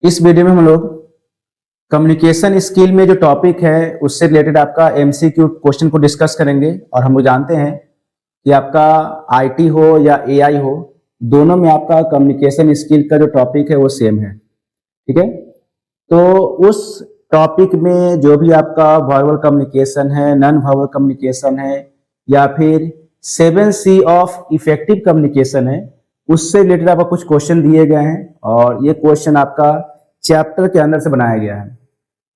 इस वीडियो में हम लोग कम्युनिकेशन स्किल में जो टॉपिक है उससे रिलेटेड आपका एमसीक्यू क्वेश्चन को डिस्कस करेंगे। और हम लोग जानते हैं कि आपका आईटी हो या एआई हो, दोनों में आपका कम्युनिकेशन स्किल का जो टॉपिक है वो सेम है। ठीक है, तो उस टॉपिक में जो भी आपका वर्बल कम्युनिकेशन है, नॉन वर्बल कम्युनिकेशन है, या फिर 7C ऑफ इफेक्टिव कम्युनिकेशन है, उससे रिलेटेड आपका कुछ क्वेश्चन दिए गए हैं और ये क्वेश्चन आपका चैप्टर के अंदर से बनाया गया है।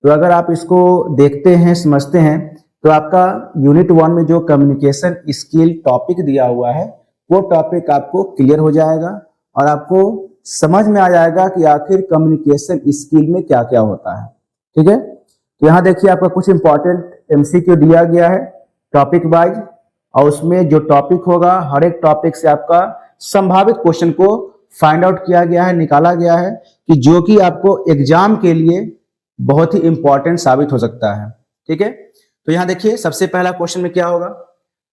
तो अगर आप इसको देखते हैं, समझते हैं, तो आपका यूनिट 1 में जो कम्युनिकेशन स्किल टॉपिक दिया हुआ है वो टॉपिक आपको क्लियर हो जाएगा और आपको समझ में आ जाएगा कि आखिर कम्युनिकेशन स्किल में क्या क्या होता है। ठीक है, तो यहाँ देखिए आपका कुछ इंपॉर्टेंट एमसीक्यू दिया गया है टॉपिक वाइज, और उसमें जो टॉपिक होगा हर एक टॉपिक से आपका संभावित क्वेश्चन को फाइंड आउट किया गया है, निकाला गया है कि जो कि आपको एग्जाम के लिए बहुत ही इंपॉर्टेंट साबित हो सकता है। ठीक है, तो यहाँ देखिए सबसे पहला क्वेश्चन में क्या होगा,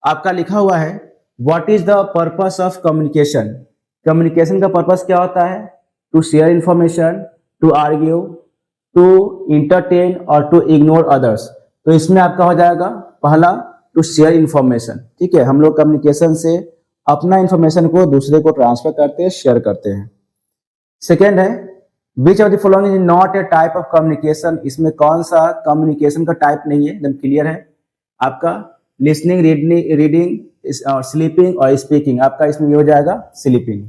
आपका लिखा हुआ है what is the purpose of communication. Communication का पर्पस क्या होता है? To share information, to argue, to entertain और टू इग्नोर अदर्स। तो इसमें आपका हो जाएगा पहला टू शेयर इंफॉर्मेशन। ठीक है, हम लोग कम्युनिकेशन से अपना इंफॉर्मेशन को दूसरे को ट्रांसफर करते हैं, शेयर करते हैं। सेकेंड है विच of the following is not a type of communication. इसमें कौन सा कम्युनिकेशन का टाइप नहीं है, एकदम क्लियर है आपका लिसनिंग, रीडिंग और स्लीपिंग और स्पीकिंग। आपका इसमें ये हो जाएगा sleeping.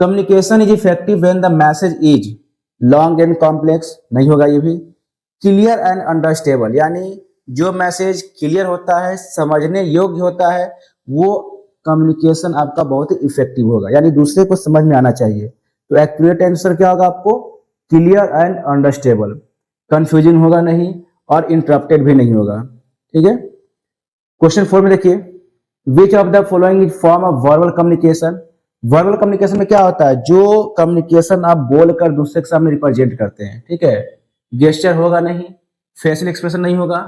Communication is effective when the message is long and complex, नहीं होगा ये भी। क्लियर एंड अंडरस्टेबल, यानी जो मैसेज क्लियर होता है, समझने योग्य होता है, वो कम्युनिकेशन आपका बहुत ही इफेक्टिव होगा, यानी दूसरे को समझ में आना चाहिए। तो एक्यूरेट आंसर क्या होगा आपको? Clear and understandable. कंफ्यूजिंग होगा नहीं और इंटरप्टेड भी नहीं होगा। ठीक है, क्वेश्चन 4 में देखिए which of the following is form of verbal communication. Verbal communication में क्या होता है? जो कम्युनिकेशन आप बोलकर दूसरे के सामने रिप्रेजेंट करते हैं। ठीक है, गेस्चर होगा नहीं, फेशियल एक्सप्रेशन नहीं होगा,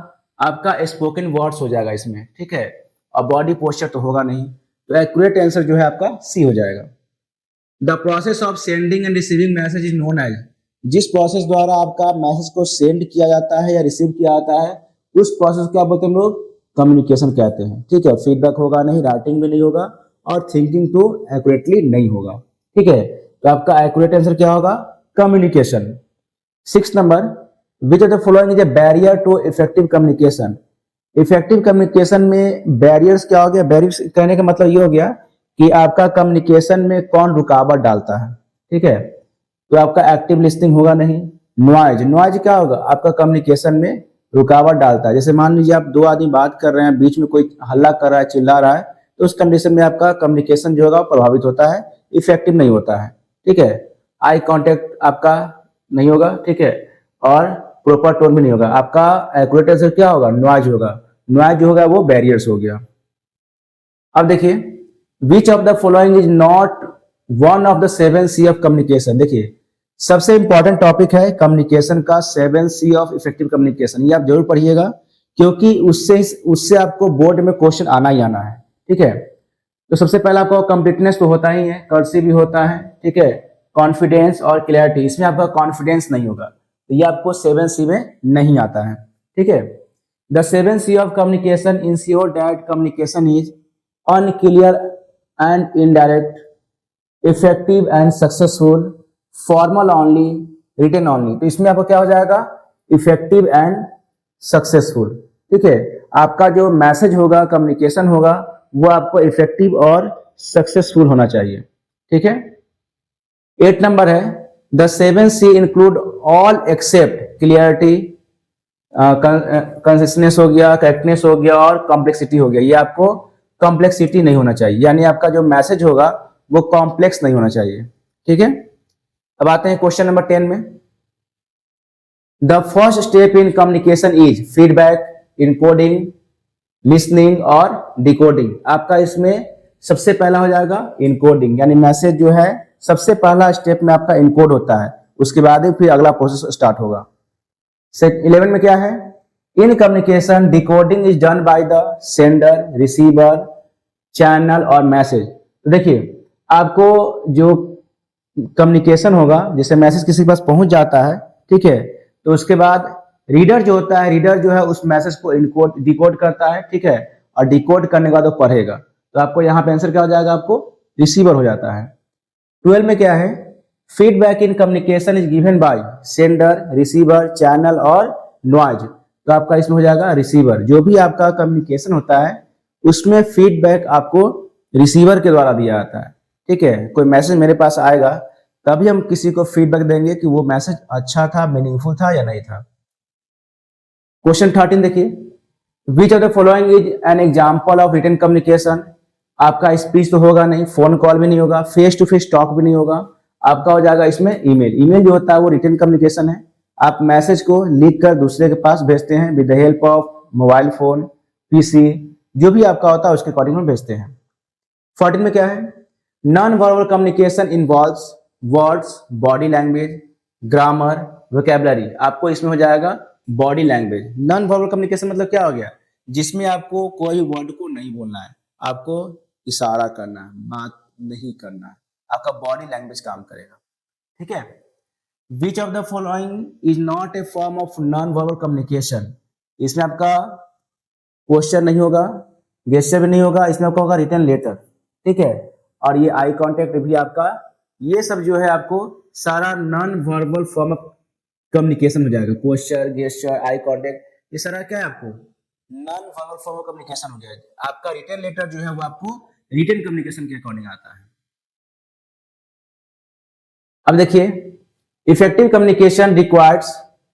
आपका स्पोकन वर्ड्स हो जाएगा इसमें। ठीक है, और बॉडी पोस्चर तो होगा नहीं। तो एक्यूरेट आंसर जो है आपका सी हो जाएगा। The process of sending and receiving message is known as. जिस प्रोसेस द्वारा आपका मैसेज को सेंड किया जाता है या रिसीव किया जाता है उस प्रोसेस को क्या बोलते हैं हम लोग? कम्युनिकेशन कहते हैं। ठीक है, फीडबैक होगा नहीं, राइटिंग भी नहीं होगा और थिंकिंग तो एक्यूरेटली नहीं होगा। ठीक है, तो आपका एक्यूरेट आंसर क्या होगा? Communication. 6 number which of the following is a barrier to effective communication. Effective communication में बैरियर्स क्या हो गया? बैरियर्स कहने का मतलब ये हो गया कि आपका कम्युनिकेशन में कौन रुकावट डालता है। ठीक है, तो आपका एक्टिव लिसनिंग होगा नहीं। नॉइज, नॉइज क्या होगा? आपका कम्युनिकेशन में रुकावट डालता है। जैसे मान लीजिए आप दो आदमी बात कर रहे हैं, बीच में कोई हल्ला कर रहा है, चिल्ला रहा है, तो उस कंडीशन में आपका कम्युनिकेशन जो होगा प्रभावित होता है, इफेक्टिव नहीं होता है। ठीक है, आई कॉन्टेक्ट आपका नहीं होगा। ठीक है, और प्रॉपर टोन भी नहीं होगा। आपका एक्यूरेट आंसर क्या होगा? नॉइज होगा। नॉइज जो होगा वो बैरियर्स हो गया। अब देखिए which of the following is not one of the 7C of communication. देखिए सबसे इंपॉर्टेंट टॉपिक है कम्युनिकेशन का 7C ऑफ इफेक्टिव कम्युनिकेशन। ये आप जरूर पढ़िएगा क्योंकि उससे आपको बोर्ड में क्वेश्चन आना ही आना है। ठीक है, तो सबसे पहला आपको कंप्लीटनेस तो होता ही है, कर्सी भी होता है। ठीक है, कॉन्फिडेंस और क्लैरिटी, इसमें आपका कॉन्फिडेंस नहीं होगा, तो ये आपको 7C में नहीं आता है। ठीक है, the 7C of communication ensure that communication is unclear and indirect, effective and successful, formal only, written only। तो इसमें आपको क्या हो जाएगा? Effective and successful. ठीक है, आपका जो मैसेज होगा, कम्युनिकेशन होगा, वो आपको इफेक्टिव और सक्सेसफुल होना चाहिए। ठीक है, 8 नंबर है the 7C include all except clarity, consistence हो गया, करेक्टनेस हो गया और कॉम्प्लेक्सिटी हो गया। ये आपको कॉम्प्लेक्सिटी नहीं होना चाहिए, यानी आपका जो मैसेज होगा वो कॉम्प्लेक्स नहीं होना चाहिए। ठीक है, अब आते हैं क्वेश्चन नंबर 10 में। The first step in communication is feedback, encoding, listening और डिकोडिंग। आपका इसमें सबसे पहला हो जाएगा इनकोडिंग, यानी मैसेज जो है सबसे पहला स्टेप में आपका इनकोड होता है, उसके बाद ही फिर अगला प्रोसेस स्टार्ट होगा। 11 में क्या है? In communication decoding is done by the sender, receiver, channel और मैसेज। तो देखिए आपको जो कम्युनिकेशन होगा, जैसे मैसेज किसी के पास पहुंच जाता है, ठीक है, तो उसके बाद रीडर जो होता है, रीडर जो है उस मैसेज को इनकोड डिकोड करता है, ठीक है, और डिकोड करने के बाद वो पढ़ेगा। तो आपको यहाँ पे आंसर क्या हो जाएगा, आपको रिसीवर हो जाता है। 12 में क्या है, feedback in communication is given by sender, receiver, channel और नॉइज। तो आपका इसमें हो जाएगा रिसीवर। जो भी आपका कम्युनिकेशन होता है उसमें फीडबैक आपको रिसीवर के द्वारा दिया जाता है, ठीक है। कोई मैसेज मेरे पास आएगा तभी हम किसी को फीडबैक देंगे कि वो मैसेज अच्छा था, मीनिंगफुल था या नहीं था। क्वेश्चन 13 देखिए, which of the following is an example of written communication. आपका स्पीच तो होगा नहीं, फोन कॉल भी नहीं होगा, फेस टू फेस टॉक भी नहीं होगा, आपका हो जाएगा इसमें ईमेल। ईमेल जो होता है वो रिटन कम्युनिकेशन है। आप मैसेज को लिख कर दूसरे के पास भेजते हैं with the help of mobile phone, PC, जो भी आपका होता है उसके अकॉर्डिंग में भेजते हैं। 14 में क्या है, non verbal communication involves words, body language, grammar, vocabulary. आपको इसमें हो जाएगा body language. Non verbal communication मतलब क्या हो गया, जिसमें आपको कोई वर्ड को नहीं बोलना है, आपको इशारा करना है, बात नहीं करना है, आपका बॉडी लैंग्वेज काम करेगा, ठीक है। विच of the following is not a form of non verbal communication. इसमें आपका क्वेश्चन नहीं होगा, गेस्चर भी नहीं होगा, इसमें आपका होगा रिटन लेटर, ठीक है। और ये आई कांटेक्ट भी आपका, ये सब जो है आपको सारा non verbal form of communication हो जाएगा। क्वेश्चन, गेस्चर, आई कांटेक्ट, ये सारा क्या है आपको non verbal form of communication हो जाएगा। आपका रिटन लेटर जो है वो आपको रिटन कम्युनिकेशन के अकॉर्डिंग आता है। अब देखिए, effective communication requires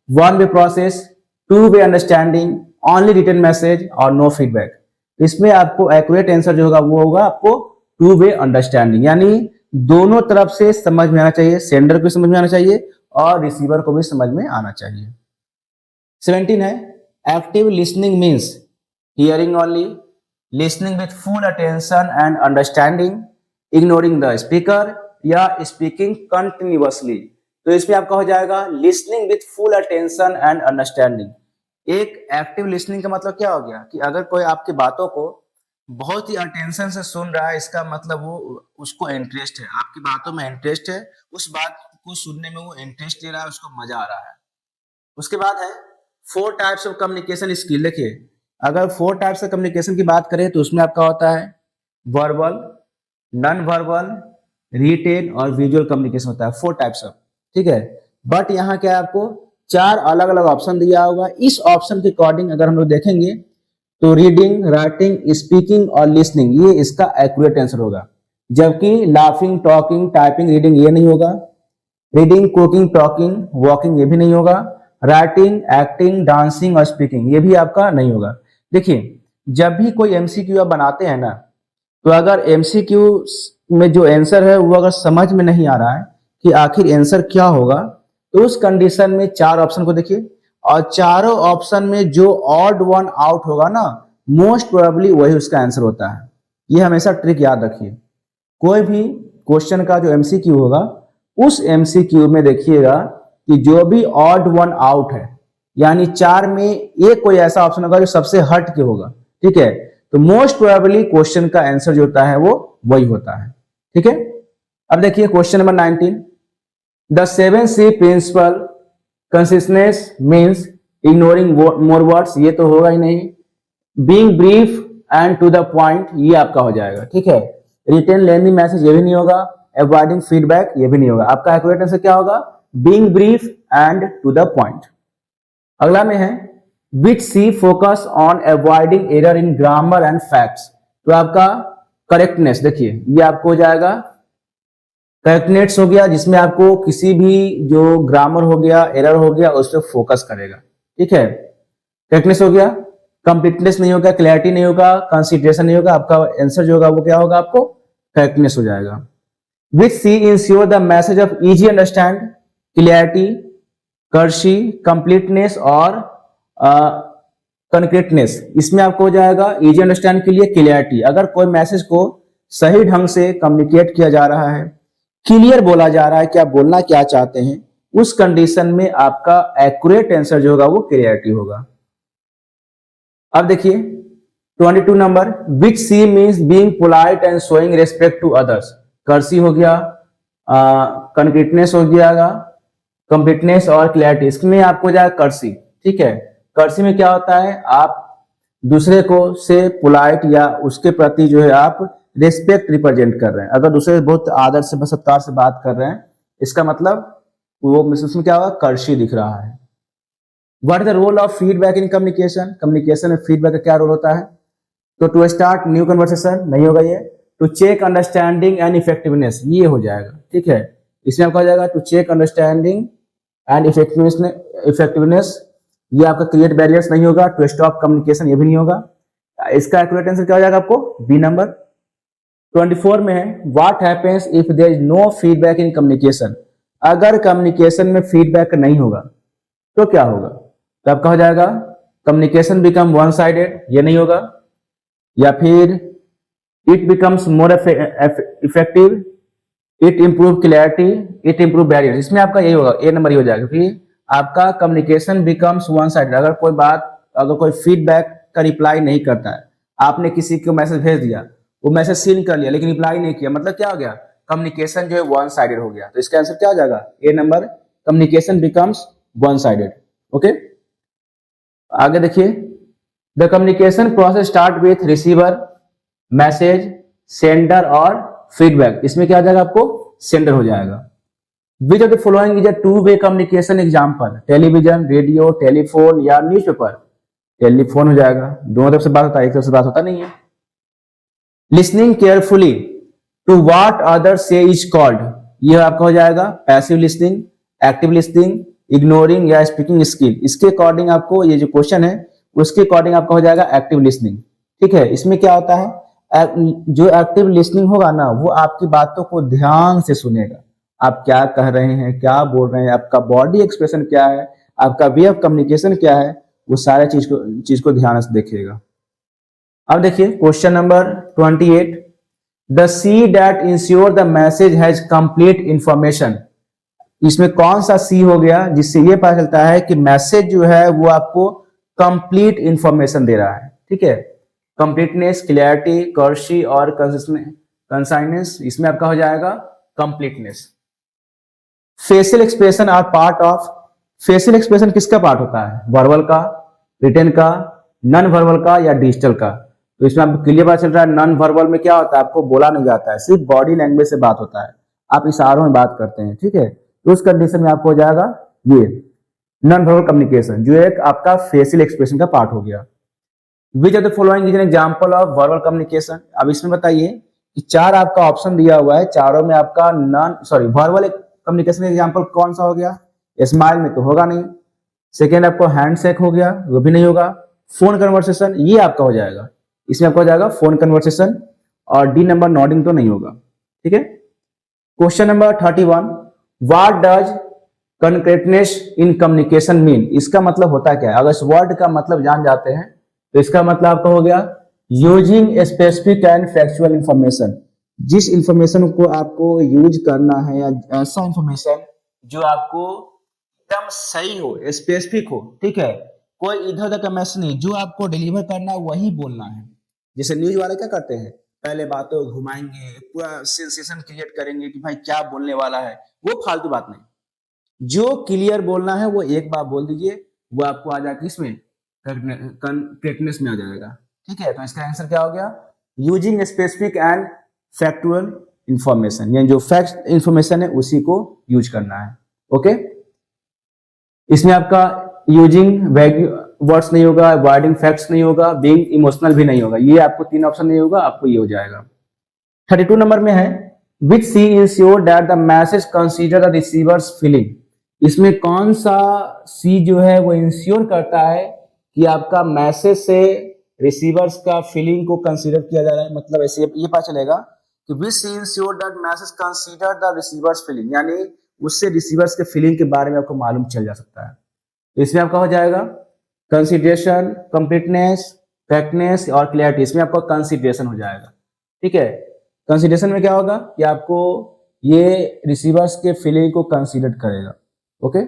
one way process, two way understanding, only written message और नो फीडबैक। इसमें आपको एक्यूरेट आंसर जो होगा वो होगा आपको टू वे अंडरस्टैंडिंग, यानी दोनों तरफ से समझ में आना चाहिए, सेंडर को समझ में आना चाहिए और रिसीवर को भी समझ में आना चाहिए। 17 है, active listening means hearing only, listening with full attention and understanding, ignoring the speaker या स्पीकिंग कंटिन्यूअसली। तो इसमें आपका हो जाएगा listening with full attention and understanding. एक एक्टिव लिसनिंग का मतलब क्या हो गया कि अगर कोई आपकी बातों को बहुत ही अटेंशन से सुन रहा है, इसका मतलब वो उसको इंटरेस्ट है, आपकी बातों में इंटरेस्ट है, उस बात को सुनने में वो इंटरेस्ट ले रहा है, उसको मजा आ रहा है। उसके बाद है 4 टाइप्स ऑफ कम्युनिकेशन स्किल। देखिए, अगर 4 टाइप्स ऑफ कम्युनिकेशन की बात करें तो उसमें आपका होता है वर्बल, नॉन वर्बल, रिटेन और विजुअल कम्युनिकेशन होता है, 4 टाइप्स ऑफ, ठीक है। बट यहाँ क्या है, आपको 4 अलग अलग ऑप्शन दिया होगा। इस ऑप्शन के अकॉर्डिंग अगर हम लोग देखेंगे तो रीडिंग, राइटिंग, स्पीकिंग और लिसनिंग ये इसका एक्यूरेट आंसर होगा, जबकि लाफिंग, टॉकिंग, टाइपिंग, रीडिंग ये नहीं होगा। रीडिंग, कुकिंग, टॉकिंग, वॉकिंग ये भी नहीं होगा। राइटिंग, एक्टिंग, डांसिंग और स्पीकिंग ये भी आपका नहीं होगा। देखिए, जब भी कोई एमसीक्यू आप बनाते हैं ना, तो अगर एमसीक्यू में जो आंसर है वो अगर समझ में नहीं आ रहा है कि आखिर आंसर क्या होगा, तो उस कंडीशन में 4 ऑप्शन को देखिए, और चारों ऑप्शन में जो ऑड वन आउट होगा ना, मोस्ट प्रोबेबली वही उसका आंसर होता है। ये हमेशा ट्रिक याद रखिए। कोई भी क्वेश्चन का जो एमसीक्यू होगा, उस एमसीक्यू में देखिएगा कि जो भी ऑड वन आउट है, यानी 4 में एक कोई ऐसा ऑप्शन होगा जो सबसे हट के होगा, ठीक है, तो मोस्ट प्रोबेबली क्वेश्चन का आंसर जो होता है वो वही होता है, ठीक है। अब देखिए question number 19, the 7C principle consistence means ignoring more words, ये तो होगा ही नहीं। Being brief and to the point ये आपका हो जाएगा, ठीक है। रिटेन लेंदी मैसेज ये भी नहीं होगा। अवॉइडिंग फीडबैक ये भी नहीं होगा। आपका एक्यूरेट आंसर क्या होगा, being brief and to the point. अगला में है which C focus on avoiding error in grammar and facts. तो आपका करेक्टनेस, देखिए ये आपको हो जाएगा करेक्टनेस हो गया, जिसमें आपको किसी भी जो ग्रामर हो गया, एरर हो गया, उस पर फोकस करेगा, ठीक है। करेक्टनेस हो गया, कंप्लीटनेस नहीं होगा, क्लैरिटी नहीं होगा, कंसिडरेशन नहीं होगा, आपका आंसर जो होगा वो क्या होगा, आपको करेक्टनेस हो जाएगा। Which C ensure the message of easy understand, clarity, courtesy, completeness और कंक्रीटनेस। इसमें आपको हो जाएगा इजी अंडरस्टैंड के लिए क्लैरिटी। अगर कोई मैसेज को सही ढंग से कम्युनिकेट किया जा रहा है, क्लियर बोला जा रहा है कि आप बोलना क्या चाहते हैं, उस कंडीशन में आपका एक्यूरेट आंसर जो होगा वो क्लैरिटी होगा। अब देखिए 22 number, which C means being polite and showing respect to others. Courtesy हो गया, कंक्रीटनेस हो जाएगा, कंप्लीटनेस और क्लैरिटी, इसमें आपको हो जाएगा कर्सी। ठीक है, कर्सी में क्या होता है, आप दूसरे को से पोलाइट या उसके प्रति जो है आप रिस्पेक्ट रिप्रेजेंट कर रहे हैं। अगर दूसरे बहुत आदर से सत्कार से बात कर रहे हैं, इसका मतलब वो उसमें क्या होगा, कर्सी दिख रहा है। What is the role of feedback in communication? Communication में फीडबैक का क्या रोल होता है? तो टू स्टार्ट न्यू कन्वर्सेशन नहीं होगा ये, to check understanding and effectiveness ये हो जाएगा। ठीक है, इसमें आपका हो जाएगा to check understanding and effectiveness, ये आपका क्रिएट बैरियर्स नहीं होगा, टू स्टॉप कम्युनिकेशन ये भी नहीं होगा। इसका एक्यूरेट आंसर क्या हो जाएगा आपको, बी नंबर। 24 में है, what happens if there is no feedback in communication? अगर कम्युनिकेशन में फीडबैक नहीं होगा तो क्या होगा? तो आपका हो जाएगा कम्युनिकेशन बिकम वन साइडेड, ये नहीं होगा, या फिर it becomes more effective, it improve clarity, it improve barrier, इसमें आपका यही होगा, ए नंबर ही हो जाएगा, क्योंकि आपका कम्युनिकेशन बिकम्स वन साइडेड। अगर कोई फीडबैक का रिप्लाई नहीं करता है, आपने किसी को मैसेज भेज दिया, वो मैसेज सीन कर लिया लेकिन रिप्लाई नहीं किया, मतलब क्या हो गया, कम्युनिकेशन जो है वन साइडेड हो गया। तो इसका आंसर क्या हो जाएगा, A number, communication becomes one sided. Okay, आगे देखिए, the communication process start with receiver, message, sender और फीडबैक, इसमें क्या आ जाएगा आपको, सेंडर हो जाएगा। Which of the following is a two way communication example? Television, radio, telephone या न्यूज़पेपर? टेलीफोन हो जाएगा, दोनों तरफ से बात होता है, एक तरफ से बात होता नहीं है। Listening carefully to what other say is called, यह आपका हो जाएगा passive listening, active listening, ignoring या स्पीकिंग स्किल। इसके अकॉर्डिंग आपको ये जो क्वेश्चन है उसके अकॉर्डिंग आपका हो जाएगा एक्टिव लिसनिंग। ठीक है, इसमें क्या होता है, जो एक्टिव लिसनिंग होगा ना, वो आपकी बातों को ध्यान से सुनेगा, आप क्या कह रहे हैं, क्या बोल रहे हैं, आपका बॉडी एक्सप्रेशन क्या है, आपका वे ऑफ कम्युनिकेशन क्या है, वो सारे चीज को ध्यान से देखेगा। अब देखिए question number 28, the see that ensure the message has complete information, इसमें कौन सा सी हो गया जिससे ये पता चलता है कि मैसेज जो है वो आपको कंप्लीट इंफॉर्मेशन दे रहा है। ठीक है, कंप्लीटनेस, क्लैरिटी, कर्सी और कंसाइनेस, इसमें आपका हो जाएगा completeness. Facial expression are part of, facial expression किसका पार्ट होता है, वर्बल का, रिटन का, नॉन वर्बल का या डिजिटल का? तो इसमें आपको क्लियर पता चल रहा है, नॉन वर्बल में क्या होता है, आपको बोला नहीं जाता है, सिर्फ बॉडी लैंग्वेज से बात होता है, आप इशारों में बात करते हैं। ठीक है, तो उस कंडीशन में आपको हो जाएगा ये नॉन वर्बल कम्युनिकेशन, जो एक आपका फेशियल एक्सप्रेशन का पार्ट हो गया। विच of the following is an example of verbal communication? अब इसमें बताइए कि चार आपका ऑप्शन दिया हुआ है, चारों में आपका वर्बल कम्युनिकेशन एग्जांपल कौन सा हो गया? स्माइल में तो होगा नहीं, सेकेंड आपको हैंडशेक हो गया, वो भी नहीं होगा, फोन कन्वर्सेशन ये आपका हो जाएगा, इसमें आपका हो जाएगा फोन कन्वर्सेशन, और डी नंबर नॉडिंग तो नहीं होगा। ठीक है, question number 31, what does concreteness in communication mean? इसका मतलब होता क्या है? अगर इस वर्ड का मतलब जान जाते हैं तो इसका मतलब आपका हो गया using specific and factual information, जिस इंफॉर्मेशन को आपको यूज करना है या ऐसा इंफॉर्मेशन जो आपको एकदम सही हो, स्पेसिफिक हो। ठीक है, कोई इधर उधर का मैसेज नहीं, जो आपको डिलीवर करना है वही बोलना है। जैसे न्यूज वाले क्या करते हैं, पहले बातों को घुमाएंगे, पूरा सेंसेशन क्रिएट करेंगे कि भाई क्या बोलने वाला है, वो फालतू बात नहीं, जो क्लियर बोलना है वो एक बार बोल दीजिए, वो आपको आ जाएगा इसमें करेक्टनेस में आ जाएगा। ठीक है, तो इसका आंसर क्या हो गया, using specific and factual information, यानी जो फैक्ट इंफॉर्मेशन है उसी को यूज करना है। ओके, इसमें आपका यूजिंग वर्ड्स नहीं होगा, अवॉइडिंग फैक्ट्स नहीं होगा, बीइंग इमोशनल भी नहीं होगा, ये आपको तीन ऑप्शन नहीं होगा, आपको ये हो जाएगा। 32 नंबर में है, which C ensure that the message consider the receiver's feeling, इसमें कौन सा सी जो है वो इंश्योर करता है कि आपका मैसेज से रिसीवर्स का फीलिंग को कंसीडर किया जा रहा है। मतलब ऐसे ये पता चलेगा कि which C ensure that message consider the receiver's feeling, यानी उससे रिसीवर्स के फीलिंग के बारे में आपको मालूम चल जा सकता है। तो इसमें आपका हो जाएगा कंसीडरेशन, कंप्लीटनेस, करेक्टनेस और क्लैरिटी, इसमें आपका कंसीडरेशन हो जाएगा। ठीक है, कंसीडरेशन में क्या होगा कि आपको ये रिसीवर्स के फीलिंग को कंसीडर करेगा। ओके,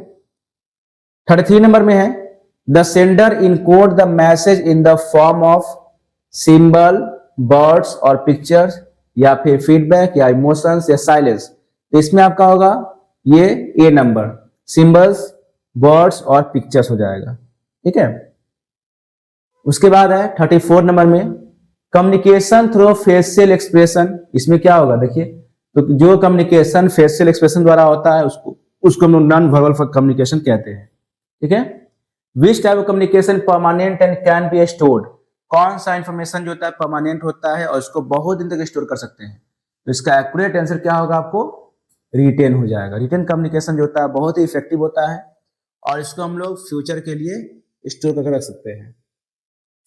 33 नंबर में है, the sender encode the message in the form of symbol, birds और पिक्चर्स, या फिर फीडबैक या इमोशंस या साइलेंस, तो इसमें आपका होगा ये ए नंबर, सिंबल्स, वर्ड्स और पिक्चर्स हो जाएगा। ठीक है, उसके बाद है 34 नंबर में कम्युनिकेशन थ्रू फेशियल एक्सप्रेशन। इसमें क्या होगा देखिए, तो जो कम्युनिकेशन फेशियल एक्सप्रेशन द्वारा होता है उसको हम लोग नॉन वर्बल कम्युनिकेशन कहते हैं। ठीक है, which type of communication permanent and can be stored. कौन सा इंफॉर्मेशन जो होता है परमानेंट होता है और उसको बहुत दिन तक स्टोर कर सकते हैं। तो इसका एक्यूरेट आंसर क्या होगा, आपको रिटेन हो जाएगा। रिटेन कम्युनिकेशन जो होता है बहुत ही इफेक्टिव होता है और इसको हम लोग फ्यूचर के लिए स्टोर करके रख सकते हैं।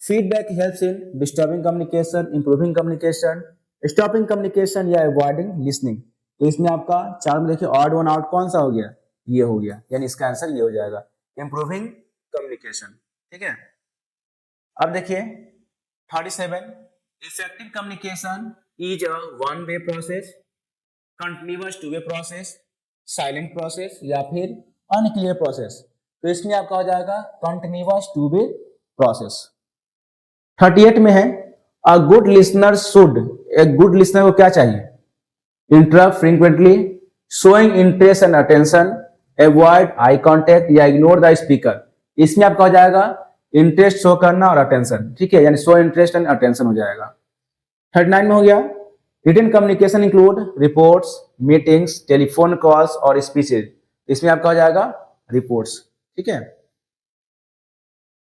Feedback helps in disturbing communication, improving communication, stopping communication या अवॉइडिंग लिसनिंग। तो इसमें आपका चार में देखिए ऑड वन आउट कौन सा हो गया, ये हो गया, यानी इसका आंसर ये हो जाएगा, इंप्रूविंग कम्युनिकेशन। ठीक है, अब देखिए 37, effective communication is a one way process, continuous two way process, silent process या फिर अनक्लियर प्रोसेस। तो इसमें आपका हो जाएगा कंटिन्यूअस टू वे प्रोसेस। 38 में है अ गुड लिसनर शुड, एक गुड लिसनर को क्या चाहिए, interrupt frequently, showing interest and attention, avoid eye contact या इग्नोर द स्पीकर। इसमें आपका हो जाएगा इंटरेस्ट शो करना और अटेंशन। ठीक है, यानी शो इंटरेस्ट एंड अटेंशन हो जाएगा। 39 में हो गया written communication include reports, meetings, telephone calls और स्पीचेज। इसमें आपका हो जाएगा रिपोर्ट्स। ठीक है,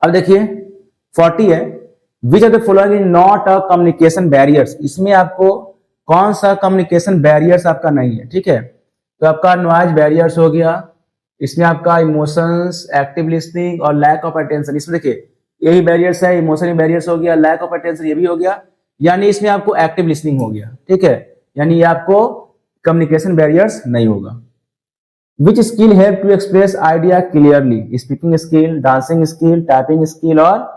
अब देखिए 40 है विच of the following is not a communication barriers. इसमें आपको कौन सा कम्युनिकेशन बैरियर्स आपका नहीं है। ठीक है, तो आपका नॉइज बैरियर्स हो गया, इसमें आपका इमोशंस, एक्टिव लिसनिंग और लैक ऑफ अटेंशन। इसमें देखिए यही बैरियर्स है, इमोशनल बैरियर्स हो गया, लैक ऑफ अटेंशन ये भी हो गया, यानी इसमें आपको एक्टिव लिसनिंग हो गया। ठीक है, यानी ये आपको कम्युनिकेशन बैरियर्स नहीं होगा। Which skill help to express idea clearly, speaking skill, dancing skill, typing skill और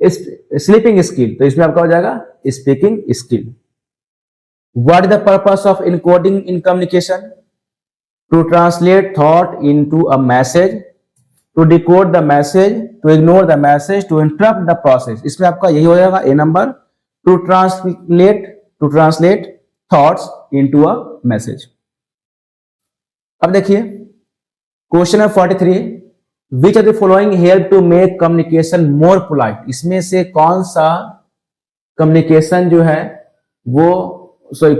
स्लीपिंग स्किल। तो इसमें आपका हो जाएगा speaking skill. What is the purpose of encoding in communication, to translate thought into a message, to decode the message, to ignore the message, to interrupt the process। इसमें आपका यही हो जाएगा A number, to translate thoughts into a message। अब देखिए question number 43, which of the following help to make communication more polite. इसमें से कौन सा कम्युनिकेशन जो है वो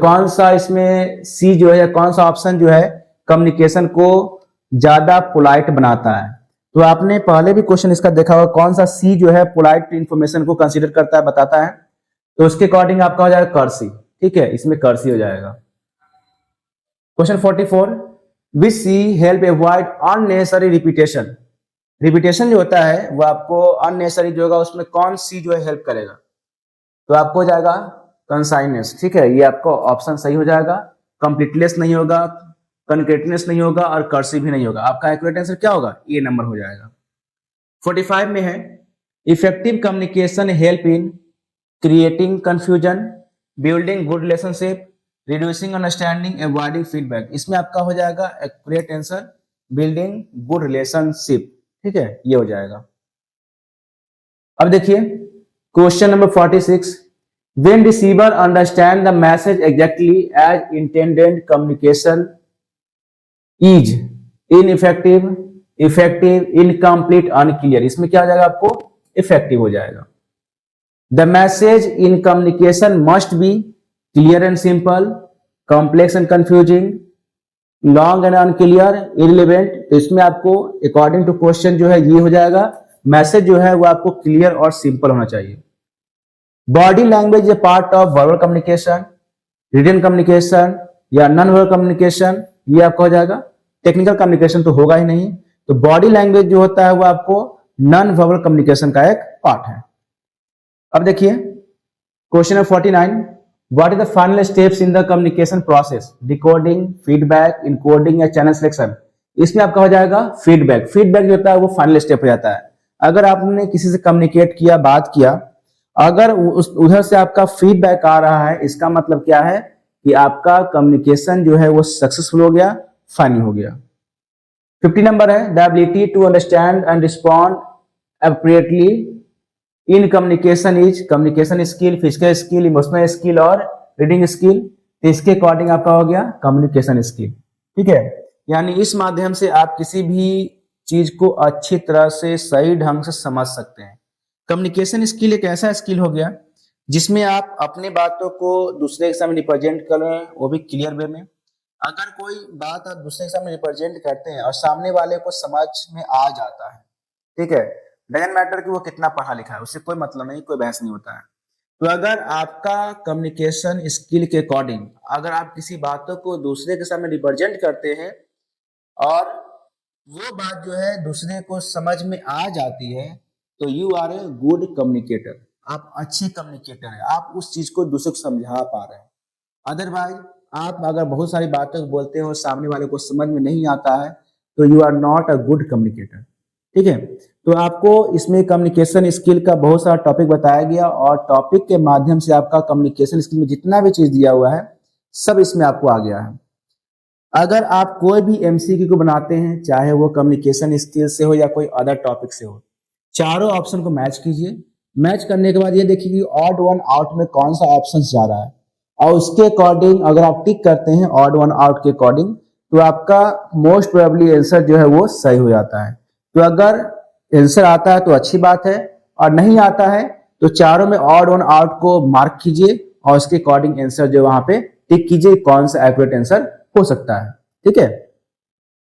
कौन सा इसमें सी जो है या कौन सा ऑप्शन जो है कम्युनिकेशन को ज्यादा पोलाइट बनाता है। तो आपने पहले भी क्वेश्चन इसका देखा होगा, कौन सा सी जो है पोलाइट इंफॉर्मेशन को कंसीडर करता है, बताता है। तो उसके अकॉर्डिंग आपका हो जाएगा कर्सी। ठीक है, इसमें कर्सी हो जाएगा। Question 44, which C help avoid unnecessary repetition. Repetition जो होता है वो आपको अननेसेसरी जो होगा उसमें कौन सी जो है हेल्प करेगा, तो आपको हो जाएगा कंसाइनेस। ठीक है, ये आपको ऑप्शन सही हो जाएगा। कंप्लीटनेस नहीं होगा, कंक्रीटनेस नहीं होगा और कर्सिव भी नहीं होगा। आपका एक्यूरेट आंसर क्या होगा, ए नंबर हो जाएगा। 45 में है effective communication help in creating confusion, building good relationship, reducing understanding, avoiding feedback. इसमें आपका हो जाएगा accurate answer building good relationship. ठीक है, ये हो जाएगा। अब देखिए question number 46, when receiver understand the message exactly as intended, communication is ineffective, effective, incomplete, unclear। इसमें क्या हो जाएगा, आपको इफेक्टिव हो जाएगा। The message in communication must be clear and simple, complex and confusing, long and unclear, irrelevant। तो इसमें आपको अकॉर्डिंग टू क्वेश्चन जो है ये हो जाएगा, मैसेज जो है वो आपको क्लियर और सिंपल होना चाहिए। Body language a part of verbal communication, written communication या नॉन वर्बल कम्युनिकेशन, ये आपका हो जाएगा। टेक्निकल कम्युनिकेशन तो होगा ही नहीं, तो बॉडी लैंग्वेज जो होता है वो आपको नॉन वर्बल कम्युनिकेशन का एक पार्ट है। अब देखिए question number 49, what is the final steps in the communication process, decoding, feedback, encoding या चैनल सिलेक्शन। इसमें आपका हो जाएगा फीडबैक। फीडबैक जो होता है वो फाइनल स्टेप हो जाता है। अगर आपने किसी से कम्युनिकेट किया, बात किया, अगर उधर से आपका फीडबैक आ रहा है, इसका मतलब क्या है कि आपका कम्युनिकेशन जो है वो सक्सेसफुल हो गया, फाइनल हो गया। 50 नंबर है the ability to understand and respond appropriately in communication is, communication skill, physical skill, emotional skill और रीडिंग स्किल। तो इसके अकॉर्डिंग आपका हो गया कम्युनिकेशन स्किल। ठीक है। यानी इस माध्यम से आप किसी भी चीज को अच्छी तरह से सही ढंग से समझ सकते हैं। कम्युनिकेशन स्किल एक ऐसा स्किल हो गया जिसमें आप अपनी बातों को दूसरे के सामने रिप्रेजेंट कर रहे हैं, वो भी क्लियर वे में। अगर कोई बात आप दूसरे के सामने रिप्रेजेंट करते हैं और सामने वाले को समझ में आ जाता है, ठीक है, डजंट मैटर कि वो कितना पढ़ा लिखा है, उससे कोई मतलब नहीं, कोई बहस नहीं होता है। तो अगर आपका कम्युनिकेशन स्किल के अकॉर्डिंग अगर आप किसी बातों को दूसरे के सामने रिप्रेजेंट करते हैं और वो बात जो है दूसरे को समझ में आ जाती है, तो you are a good communicator. आप अच्छे कम्युनिकेटर हैं, आप उस चीज को दूसरे को समझा पा रहे हैं। अदरवाइज आप अगर बहुत सारी बातें बोलते हो सामने वाले को समझ में नहीं आता है, तो you are not a good communicator. ठीक है, तो आपको इसमें कम्युनिकेशन स्किल का बहुत सारा टॉपिक बताया गया और टॉपिक के माध्यम से आपका कम्युनिकेशन स्किल में जितना भी चीज दिया हुआ है सब इसमें आपको आ गया है। अगर आप कोई भी एमसीक्यू को बनाते हैं, चाहे वो कम्युनिकेशन स्किल से हो या कोई अदर टॉपिक से हो, चारों ऑप्शन को मैच कीजिए। मैच करने के बाद ये देखिए कि ऑड वन आउट में कौन सा ऑप्शन जा रहा है और उसके अकॉर्डिंग अगर आप टिक करते हैं ऑड वन आउट के अकॉर्डिंग, तो आपका मोस्ट प्रोबेबली आंसर जो है वो सही हो जाता है। तो अगर आंसर आता है तो अच्छी बात है, और नहीं आता है तो चारों में ऑड वन आउट को मार्क कीजिए और उसके अकॉर्डिंग आंसर जो वहां पे टिक कीजिए कौन सा एक्यूरेट आंसर हो सकता है। ठीक है।